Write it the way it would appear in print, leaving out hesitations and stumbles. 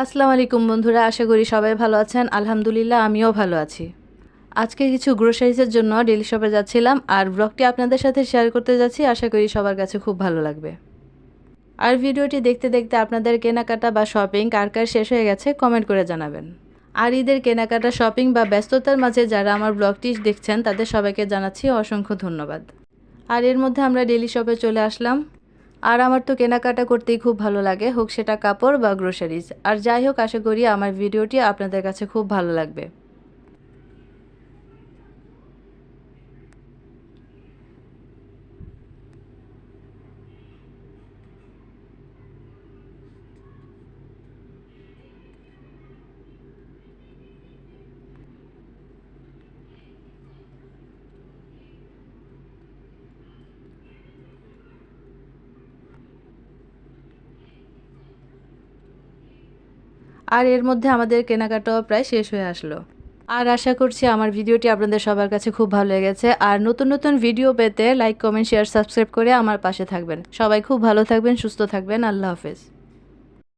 আসসালামু আলাইকুম বন্ধুরা, আশা করি সবাই ভালো আছেন। আলহামদুলিল্লাহ আমিও ভালো আছি। আজকে কিছু গ্রোসারিজের জন্য ডেলি শপে যাচ্ছিলাম আর ব্লগটি আপনাদের সাথে শেয়ার করতে যাচ্ছি। আশা করি সবার কাছে খুব ভালো লাগবে। আর ভিডিওটি দেখতে দেখতে আপনাদের কেনাকাটা বা শপিং কার কার শেষ হয়ে গেছে কমেন্ট করে জানাবেন। আর ঈদের কেনাকাটা শপিং বা ব্যস্ততার মাঝে যারা আমার ব্লগটি দেখছেন তাদের সবাইকে জানাচ্ছি অসংখ্য ধন্যবাদ। আর এর মধ্যে আমরা ডেলি শপে চলে আসলাম। আর আমার তো কেনাকাটা করতেই খুব ভালো লাগে, হোক সেটা কাপড় বা গ্রোসারিজ। আর যাই হোক, আশা করি আমার ভিডিওটি আপনাদের কাছে খুব ভালো লাগবে। আর এর মধ্যে আমাদের কেনাকাটাও প্রায় শেষ হয়ে আসলো। আর আশা করছি আমার ভিডিওটি আপনাদের সবার কাছে খুব ভালো লেগেছে। আর নতুন নতুন ভিডিও পেতে লাইক, কমেন্ট, শেয়ার, সাবস্ক্রাইব করে আমার পাশে থাকবেন। সবাই খুব ভালো থাকবেন, সুস্থ থাকবেন। আল্লাহ হাফেজ।